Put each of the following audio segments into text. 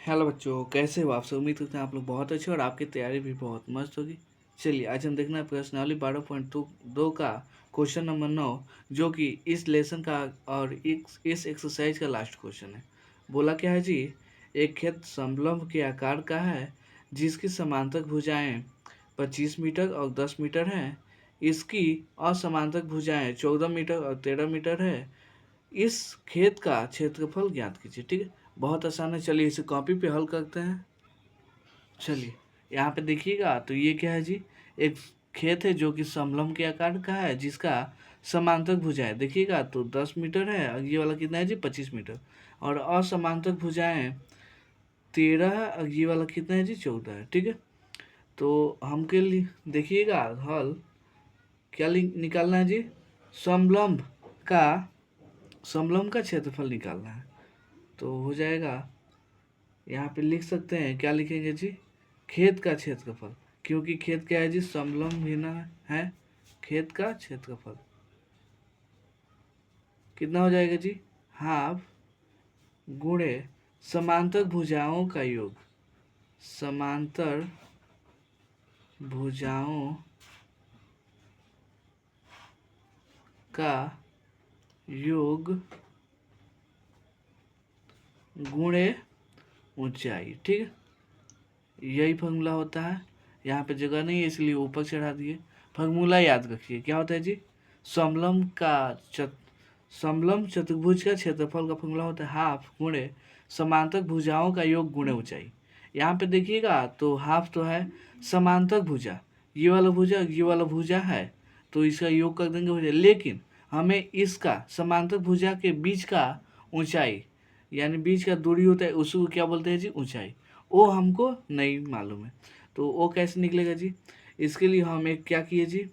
Hello बच्चों, कैसे हो आप सब। उम्मीद करते हैं आप लोग बहुत अच्छे और आपकी तैयारी भी बहुत मस्त होगी। चलिए आज हम देखना है प्रश्नावली 12.2 का क्वेश्चन नंबर 9, जो कि इस लेसन का और इस एक्सरसाइज का लास्ट क्वेश्चन है। बोला क्या है जी, एक खेत समलंब के आकार का है जिसकी समांतर भुजाएं 25 मीटर और 10 मीटर हैं। इसकी असमांतर भुजाएं 14 मीटर और 13 मीटर है। इस खेत का क्षेत्रफल ज्ञात कीजिए। ठीक है, बहुत आसान है। चलिए इसे कॉपी पे हल करते हैं। चलिए यहाँ पे देखिएगा, तो ये क्या है जी, एक खेत है जो कि समलंब के आकार का है जिसका समांतर भुजाएं देखिएगा तो 10 मीटर है और ये वाला कितना है जी 25 मीटर। और असमांतर भुजाएं 13 है और ये वाला कितना है जी 14 है। ठीक है, तो हम के लिए देखिएगा हल क्या निकालना है जी, समलंब का समलंब का क्षेत्रफल निकालना है। तो हो जाएगा, यहाँ पे लिख सकते हैं, क्या लिखेंगे जी, खेत का क्षेत्रफल। क्योंकि खेत क्या है जी, समलंब भी ना है। खेत का क्षेत्रफल कितना हो जाएगा जी, हाफ गुणे समांतर भुजाओं का योग। समांतर भुजाओं का योग गुणे ऊंचाई। ठीक है, यही फॉर्मूला होता है। यहाँ पे जगह नहीं है इसलिए ऊपर चढ़ा दिए। फॉर्मूला याद रखिए, क्या होता है जी, समलंब का समलंब चतुर्भुज का क्षेत्रफल का फॉर्मूला होता है हाफ गुणे समांतर भुजाओं का योग गुणे ऊंचाई। यहाँ पे देखिएगा तो हाफ तो है समांतर भुजा, ये वाला भुजा है, तो इसका योग कर देंगे भुजा। लेकिन हमें इसका समांतर भुजा के बीच का ऊंचाई, यानी बीच का दूरी होता है, उसको क्या बोलते हैं जी, ऊंचाई। वो हमको नहीं मालूम है, तो वो कैसे निकलेगा जी। इसके लिए हम एक क्या किए जी,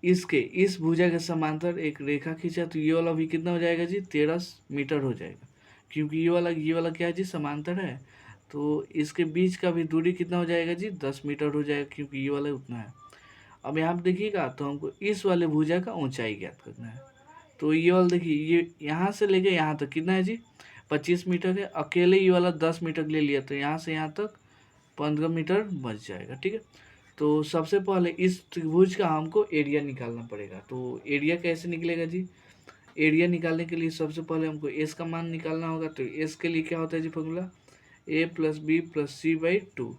इसके इस भुजा के समांतर एक रेखा खींचा, तो ये वाला भी कितना हो जाएगा जी 13 मीटर हो जाएगा। क्योंकि ये वाला क्या है जी, समांतर है। तो इसके बीच का भी दूरी कितना हो जाएगा जी 10 मीटर हो जाएगा, क्योंकि ये वाला उतना है। अब यहाँ पे देखिएगा तो हमको इस वाले भुजा का ऊंचाई ज्ञात करना है। तो ये वाला देखिए, ये यहाँ से लेके यहाँ तक कितना है जी 25 मीटर है। अकेले ये वाला 10 मीटर ले लिया, तो यहाँ से यहाँ तक 15 मीटर बच जाएगा। ठीक है, तो सबसे पहले इस त्रिभुज का हमको एरिया निकालना पड़ेगा। तो एरिया कैसे निकलेगा जी, एरिया निकालने के लिए सबसे पहले हमको एस का मान निकालना होगा। तो एस के लिए क्या होता है जी formula, A plus B plus C by 2।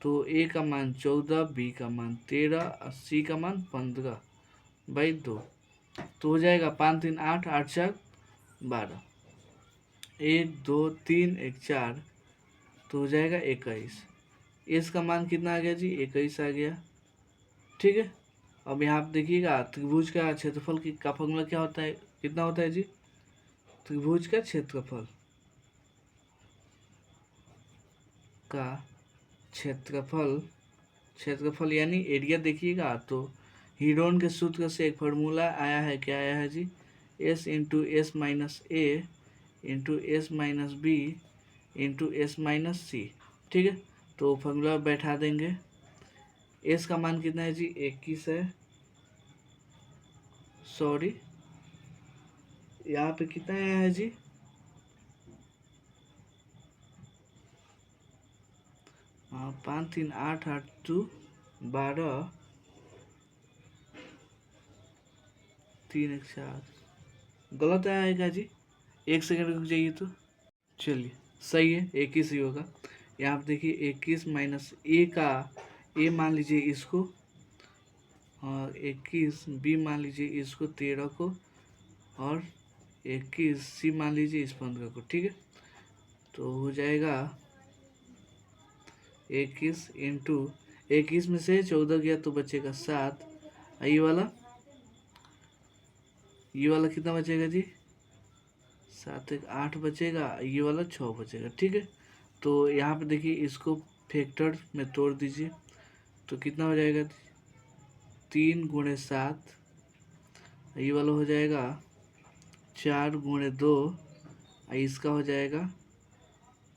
तो ए का मान 14, बी का मान 13 और सी का मान 15 बाई 2। तो हो जाएगा 5 3 8, 8 4 12, 1 2 3 1 4, तो हो जाएगा 21। एस का मान कितना आ गया जी 21 आ गया। ठीक है, अब यहाँ आप देखिएगा त्रिभुज का क्षेत्रफल की का फॉर्मूला क्या होता है, कितना होता है जी, त्रिभुज का क्षेत्रफल का क्षेत्रफल क्षेत्रफल यानी एरिया देखिएगा तो हीरोन के सूत्र से एक फार्मूला आया है, क्या आया है जी, S into S minus A into S minus B into S minus C. ठीक है, तो फार्मूला बैठा देंगे। एस का मान कितना है जी 21 है, सॉरी यहाँ पे कितना आया है जी, 5 3 8 8 2 12 3 1 4, गलत आएगा जी, एक सेकंड रुक जाइए तो। चलिए सही है, 21 ही होगा। यहाँ पे देखिए 21 माइनस ए का, ए मान लीजिए इसको, और 21 बी मान लीजिए इसको 13 को, और 21 सी मान लीजिए इस 15 को। ठीक है, तो हो जाएगा 21 इंटू 21 में से 14 गया तो बचेगा 7। ये वाला कितना बचेगा जी, 7 1 8 बचेगा, ये वाला 6 बचेगा। ठीक है, तो यहाँ पे देखिए इसको फैक्टर में तोड़ दीजिए, तो कितना हो जाएगा 3 गुणे 7, ये वाला हो जाएगा 4 गुणे 2, इसका हो जाएगा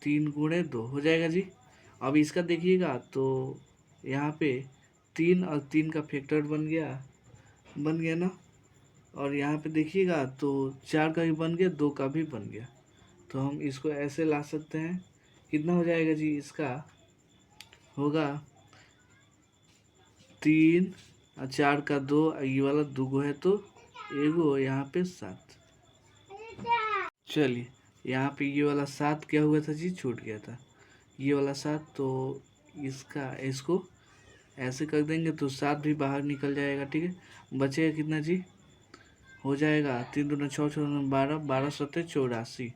3 गुणे 2 हो जाएगा जी। अब इसका देखिएगा तो यहाँ पे 3 और 3 का फैक्टर बन गया ना। और यहाँ पे देखिएगा तो 4 का भी बन गया, 2 का भी बन गया। तो हम इसको ऐसे ला सकते हैं, कितना हो जाएगा जी इसका, होगा 3 और 4 का 2, ये वाला 2 गो है तो एगो, यहाँ पे 7। चलिए यहाँ पे ये वाला 7 क्या हुआ था जी, छूट गया था ये वाला 7, तो इसको ऐसे कर देंगे तो 7 भी बाहर निकल जाएगा। ठीक है, बचेगा कितना जी, हो जाएगा 3 दूना 6, 6 दूना 12, 12 सत्ते 84,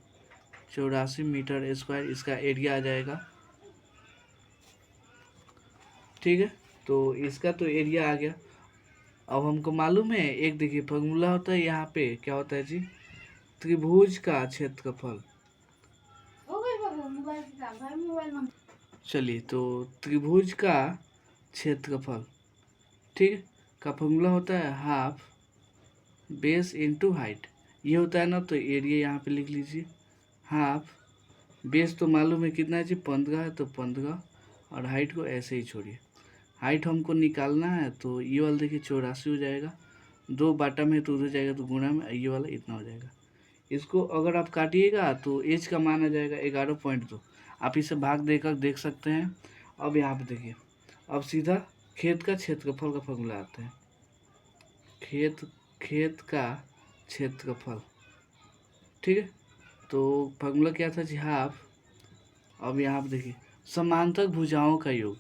84 मीटर स्क्वायर इसका एरिया आ जाएगा। ठीक है, तो इसका तो एरिया आ गया। अब हमको मालूम है एक, देखिए फॉर्मूला होता है यहाँ पे, क्या होता है जी, त्रिभुज का क्षेत्रफल। चलिए, तो त्रिभुज का क्षेत्रफल, ठीक है, का फॉर्मूला होता है हाफ बेस इनटू हाइट। ये होता है ना, तो एरिया यहाँ पे लिख लीजिए, हाफ बेस तो मालूम है कितना है जी, 15 है, तो 15, और हाइट को ऐसे ही छोड़िए। हाइट हमको निकालना है, तो ये वाला देखिए 84 हो जाएगा, 2 बाटा में तो उधर जाएगा, तो गुणा में ये वाला इतना हो जाएगा। इसको अगर आप काटिएगा तो एज का मान आ जाएगा 11.2। आप इसे भाग देकर देख सकते हैं। अब यहाँ पे देखिए, अब सीधा खेत का क्षेत्रफल का फॉर्मूला आता है, खेत का क्षेत्रफल। ठीक है, तो फॉर्मूला क्या था जी, हाफ। अब यहाँ पे देखिए समांतर भुजाओं का योग,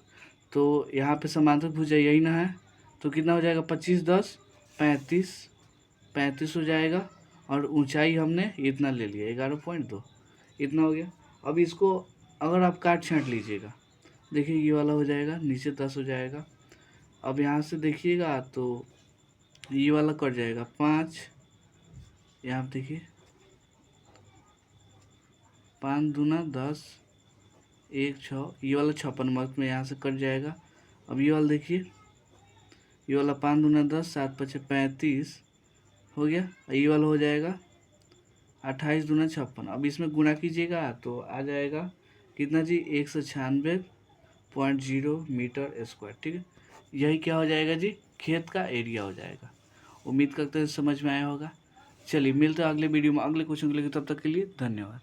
तो यहाँ पे समांतर भुजा यही ना है, तो कितना हो जाएगा, 25 10 35, 35 हो जाएगा, और ऊंचाई हमने इतना ले लिया 11.2, इतना हो गया। अब इसको अगर आप काट छाँट लीजिएगा, देखिए ये वाला हो जाएगा, नीचे 10 हो जाएगा। अब यहाँ से देखिएगा तो ये वाला कट जाएगा 5, यहाँ पे देखिए 5 दूना 10, 1 6, ये वाला 56 मार्क में यहाँ से कट जाएगा। अब ये वाला देखिए, ये वाला 5 दूना 10, 7 5 35 हो गया, ये वाला हो जाएगा 28 दूना 56। अब इसमें गुणा कीजिएगा तो आ जाएगा कितना जी, 196.0 मीटर स्क्वायर। ठीक है, यही क्या हो जाएगा जी, खेत का एरिया हो जाएगा। उम्मीद करते हैं समझ में आया होगा। चलिए मिलते हैं अगले वीडियो में अगले क्वेश्चन के लिए, तब तक के लिए धन्यवाद।